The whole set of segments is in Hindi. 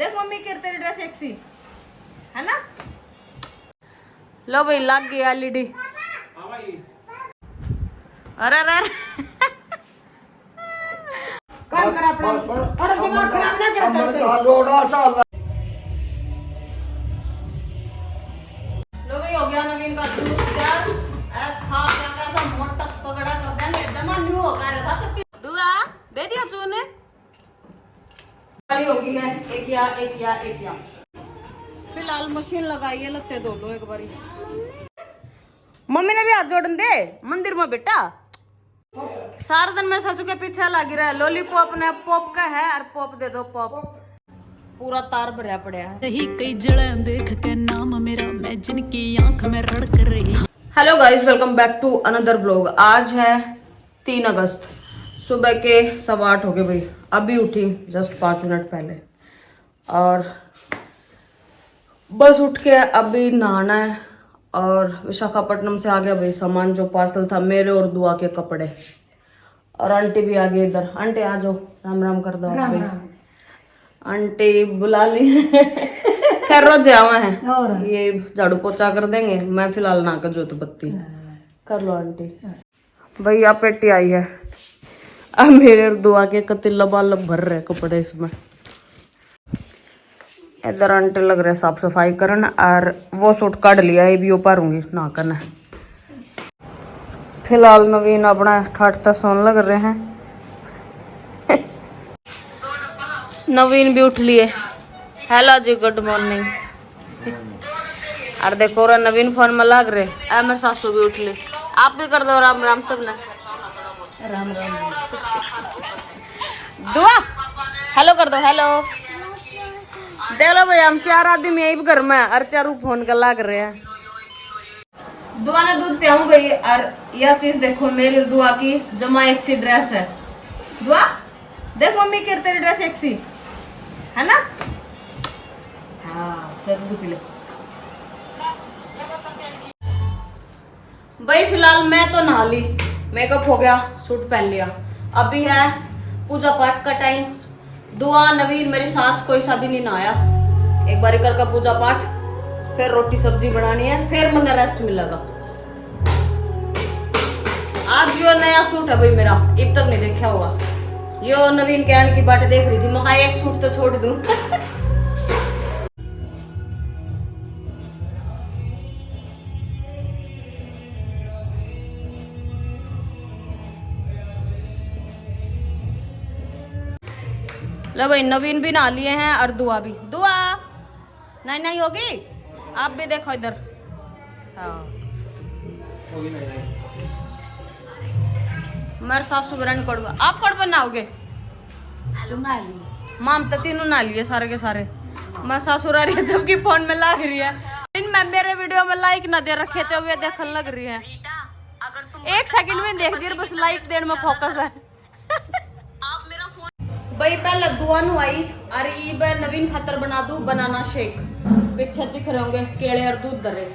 देख मम्मी के तेरी ड्रेस सेक्सी है ना। लो भाई लग गई एलईडी। अरे अरे काम करा अपना और दिमाग खराब ना करे लो भाई हो गया नवीन का जूस तैयार। खा क्या ऐसा मोटा पकड़ा कर देंगे जमा न्यू हो कर था तो दुआ दे दिया सोने होगी है एक या फिलहाल मशीन लगाई है लत्ते धो लो एक बारी। मम्मी ने भी हाथ जोड़न दे मंदिर में बेटा। सारा दिन मेरे सासू के पीछे लगी रहा है। लॉलीपॉप ने पॉप का है और पॉप दे दो पॉप। पूरा तार भरा पड़ा है। रही कई जड़ें देख के नाम मेरा मैं जिनकी आंख में रड़क रही। Hello guys welcome back to another vlog. आज है 3 अगस्त सुबह के 8:15 हो गए भाई। अभी उठी जस्ट 5 मिनट पहले और बस उठ के अभी नहाना है। और विशाखापट्टनम से आ गया भाई सामान जो पार्सल था मेरे और दुआ के कपड़े। और आंटी भी आ गई इधर। आंटी आ जाओ राम राम कर दो। आंटी बुला ली खैर रोज आवा है ये झाड़ू पोछा कर देंगे। मैं फिलहाल ना कर जोत बत्ती कर लो आंटी। भैया पेटी आई है। अब मेरे और दुआ के कतिल्ला बाल भर रहे कपड़े इसमें। इधर आंटी लग रहे साफ सफाई करन और वो सूट काट लिया ये भी उपारूंगी ना करना। फिलहाल नवीन अपना ठाटता सोन लग रहे हैं। नवीन भी उठ लिए। हेलो जी गुड मॉर्निंग। और देखो रा नवीन फोन में लग रहे। मेरे सासू भी उठ ली। आप भी कर दो राम राम सब ने राम राम। दुआ हेलो कर दो हेलो। देख लो भाई हम 4 आदमी यही घर में और 4 फोन का लग रहे हैं। दुआ ने दूध पियाऊं भाई। और यह चीज देखो मेरी और दुआ की जमा एक सी ड्रेस है। दुआ देख मम्मी के तेरी ड्रेस एक सी है ना। हाँ फिर दूध पी ले भाई। फिलहाल मैं तो नहा ली मेकअप हो गया सूट पहन लिया। अभी है पूजा पाठ का टाइम। दुआ नवीन मेरी सास कोई सा भी नहीं नहाया। एक बारी करके पूजा पाठ फिर रोटी सब्जी बनानी है फिर मैंने रेस्ट मिलेगा। आज जो नया सूट है भाई मेरा अब तक नहीं देखा होगा। यो नवीन कहने की बात देख रही थी मैं एक सूट तो छोड़ दूं। लो भाई नवीन भी नहा लिए हैं और दुआ भी। दुआ नहीं होगी आप भी देखो इधर। हाँ मेरे सासू बरन कोड़ आप कोड़ पर नहाओगे। माम तो तीनों नहा लिए सारे के सारे। मैं सासुर आ रही है जबकि फोन में लग रही है। इनमें मेरे वीडियो में लाइक ना दे रखे थे वे देखने लग रही है। 1 सेकंड में देख दिया बस लाइक देने में फोकस है। भाई पहले दुआ नु आई और ये नवीन खातर बना दूं बनाना शेक। पीछे दिख रहे होंगे केले और दूध दरे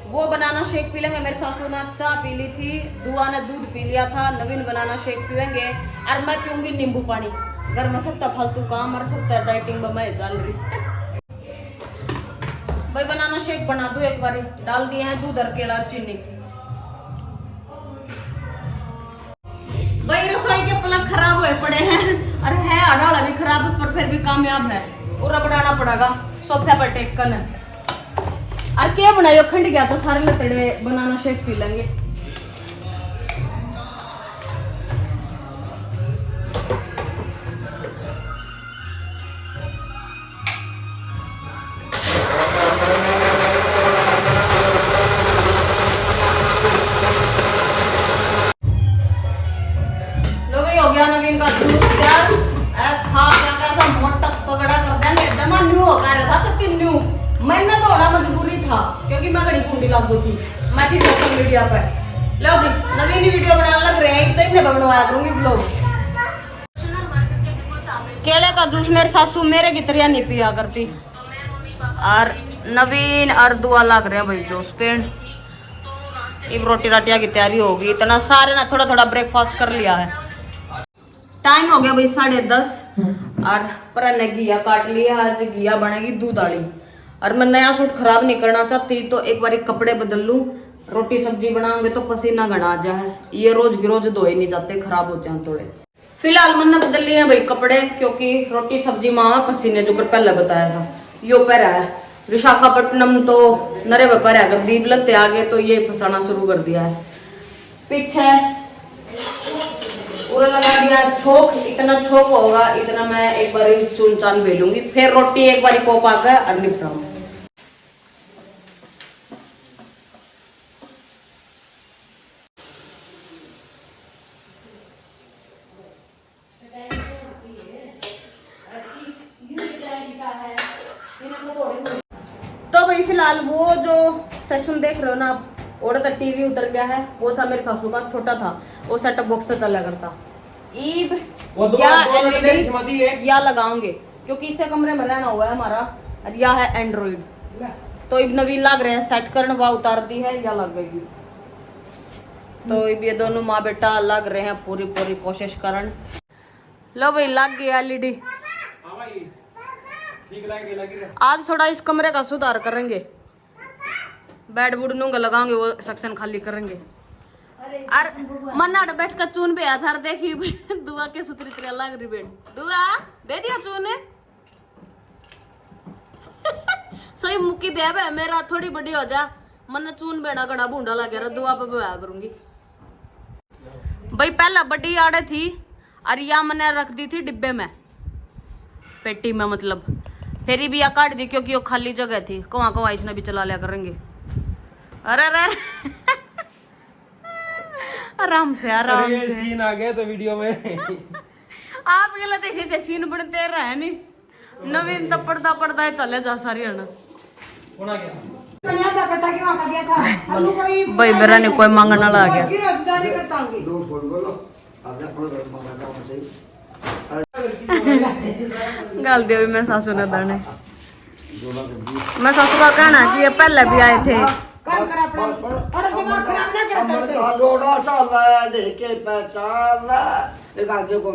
वो बनाना शेक पी लेंगे। मेरे सासू ने चाय पी ली थी। दुआ ने दूध पी लिया था। नवीन बनाना शेक पीएंगे और मैं पीऊंगी नींबू पानी। घर में सकता फालतू काम और सकता डाइटिंग में मैं चल रही। भाई बनाना शेक बना दूं एक बार। डाल दिए हैं दूध और केला चीनी। भाई रसोई के पलक खराब हुए पड़े हैं। अरे है अड़ाला भी खराब पर फिर भी कामयाब है। पूरा बनाना पड़ेगा सोफे पर टेक कर। और क्या बनायो खंड गया तो सारे लतड़े बनाना शेक पी लेंगे। लो भाई हो गया नवीन का जूस तैयार। खा क्या ऐसा मोटा पकड़ा कर देंगे जमा न्यू हो कर था तो न्यू मैंने तो होना मजबूरी था क्योंकि मैं घड़ी पूंडी लागू थी। मैं थी सोशल मीडिया पर। लो जी नवीन वीडियो बनाने लग रहे हैं तो इन्हें बनवाया करूंगी ब्लॉग। केले का जूस मेरे सासू मेरे की तरह नहीं पिया करती। और नवीन और दुआ लग रहे हैं भाई जूस पेड़। अब रोटी राटिया की तैयारी होगी। इतना सारे ना थोड़ा थोड़ा ब्रेकफास्ट कर लिया है। टाइम हो गया भाई 10:30 और पर ने घिया काट लिया, आज घिया बनेगी दूध आली। और मैं नया सूट खराब नहीं करना चाहती तो एक बार कपड़े बदल लूं। रोटी सब्जी बनाऊंगे तो पसीना घना आ जाए, ये रोज की रोज धोए नहीं जाते, खराब हो जाए थोड़े। फिलहाल मैंने बदल लिए भाई कपड़े, क्योंकि रोटी सब्जी माँ पसीने जो कर पहले बताया था यो पैर है। विशाखापट्टनम तो नरे व्यापार अगर दीप लत्ते आ गए तो ये फंसाना शुरू कर दिया है। पीछे पूरा लगा दिया छोक, इतना छोक होगा इतना मैं एक बार चून चान बेलूंगी, फिर रोटी एक बार पोप आकर और निपटाऊंगी। तो भाई फिलहाल वो जो सेक्शन देख रहे हो ना आप, और तो टीवी उतर गया है, वो था मेरे सासू का, छोटा था वो सेटअप बॉक्स तो चला करता। ईब या एलईडी या लगाओगे क्योंकि इसे कमरे में रहना हुआ है हमारा, और या है एंड्रॉइड। तो इब नवीन लग रहे हैं सेट करने, वह उतार दी है या लगेगी। तो इब ये दोनों माँ बेटा लग रहे हैं पूरी पूरी कोशिश करन। लो भाई लग गया एलईडी। आज थोड़ा इस कमरे का सुधार करेंगे, बेड बुड नूंगा लगाएंगे, वो सेक्शन खाली करेंगे। और मन्ना बैठ कर चून पे आधार देखी दुआ के सूत्र इतने लग रही बेड दुआ दे दिया चून सही मुक्की दे बे, मेरा थोड़ी बड़ी हो जा, मन चून बेड़ा गड़ा भूंडा लग गया, दुआ पे बया करूंगी भाई। पहला बड़ी आड़े थी और या मैंने रख दी थी डिब्बे में, पेटी में मतलब, फिर भी या काट दी क्योंकि वो खाली जगह थी, कवा कवा इसने भी चला लिया करेंगे। अरे अरे आराम से आराम से सीन आ गया तो वीडियो में आप गलत ऐसे से सीन बनते रहे नहीं, नवीन तो पड़ता पड़ता है चले जा सारी है ना। होना क्या कन्या का कटा के वहां गया था आलू करी भाई मेरा ने कोई मांगने वाला आ गया। फिर रोजगारी करता हूं दो फोन बोलो आधा फोन कर मांगा था सही गाल दिया मैं सासू ने दाने। मैं सासू का कहना कि ये पहले भी आए थे। काम कर अपना और दिमाग खराब ना कर तड़के जोड़ा साला देखे पहचान एक आदमी को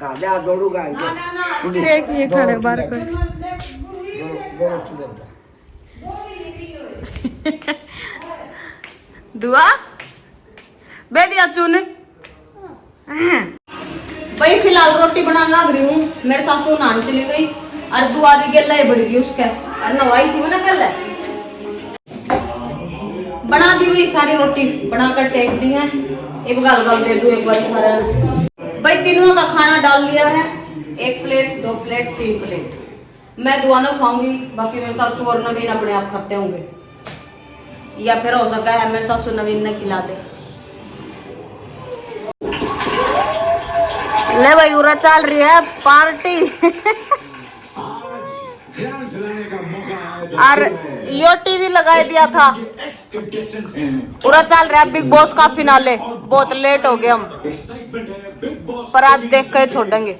गाजा जोड़ू गाय एक ये खड़े बार को दुआ बेदिया चुन। भाई फिलहाल रोटी बनाने लग रही हूँ, मेरे सासू नहाने चली गई और दुआ भी गेला ही बढ़ गई उसके, और नवाई थी मैंने पहले बना दी हुई सारी रोटी बनाकर टेक दी है। एक गाल दे दूं एक बार सारा। भाई तीनों का खाना डाल लिया है, 1 प्लेट 2 प्लेट 3 प्लेट। मैं दुआ ना खाऊंगी, बाकी मेरे सासू और नवीन अपने आप खाते होंगे, या फिर हो सका है मेरे सासू नवीन ने खिला दे। ले भाई उरा चल रही है पार्टी और यो टीवी लगा दिया था, पूरा चल रहा है बिग बॉस का फिनाले। बहुत लेट हो गए हम, पर आज देख कर छोड़ेंगे।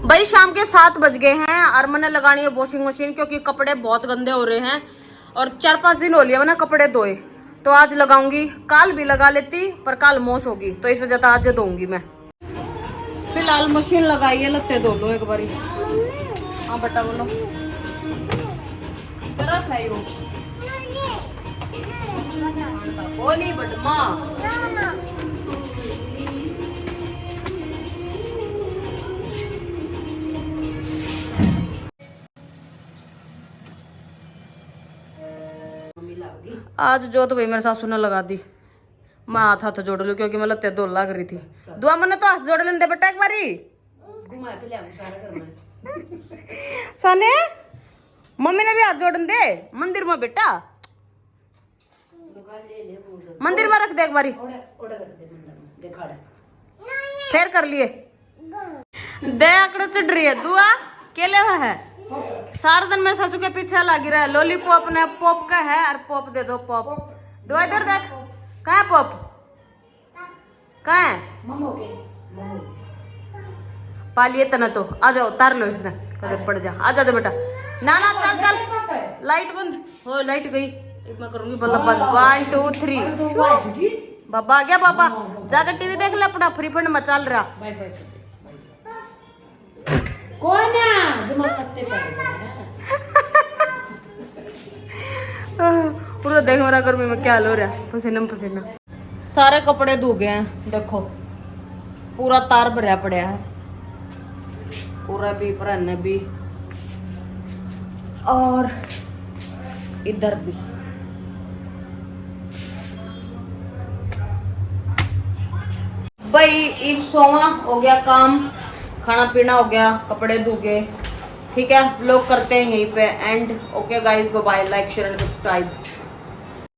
भाई शाम के 7 बज गए हैं और मैंने लगानी है वॉशिंग मशीन, क्योंकि कपड़े बहुत गंदे हो रहे हैं और 4-5 दिन हो लिया मैंने कपड़े धोए, तो आज लगाऊंगी। काल भी लगा लेती पर काल मोश होगी, तो इस वजह से आज धोऊंगी मैं। फिलहाल मशीन लगाई है, लत्ते धो लो एक बारी। हाँ बेटा बोलो, सरफ है यो वो नहीं बट माँ आज जो तो भाई मेरे सासू ने लगा दी, मैं हाथ जोड़ लू क्योंकि मैं लत्ते धो लग रही थी। दुआ मैंने तो हाथ जोड़ लेंदे बेटा एक बारी साने, मम्मी ने भी हाथ जोड़न दे मंदिर में बेटा, मंदिर में रख दे एक बारी, फिर कर लिए दे आंकड़े चढ़ रही है। दुआ केले है सारा दिन मेरे सासू के पीछे लगी रहा है। लॉलीपॉप ने पॉप का है और पॉप दे दो पॉप। दुआ इधर देख, कहाँ है पॉप, कहाँ है पालिए तना, तो आ जाओ उतार लो इसने, कदर पड़ जा, आ जा दे बेटा। ना ना चल चल, लाइट बंद हो, लाइट गई, मैं करूंगी बल्ब बंद। 1 2 3 बाबा आ गया, बाबा जाकर टीवी देख ले अपना, फ्री फंड में चल रहा। कोई ना जमा पत्ते पड़ गए पूरा देख मेरा गर्मी में क्या हाल हो रहा है, पसीना में पसीना। सारे कपड़े धो गए हैं, देखो पूरा तार भरा पड़ा है, पूरा भी पुराने भी और इधर भी। भाई एक सोवा हो गया काम, खाना पीना हो गया, कपड़े धो गए। ठीक है, लोग करते हैं यहीं पे end. Okay guys, bye bye, like share and subscribe.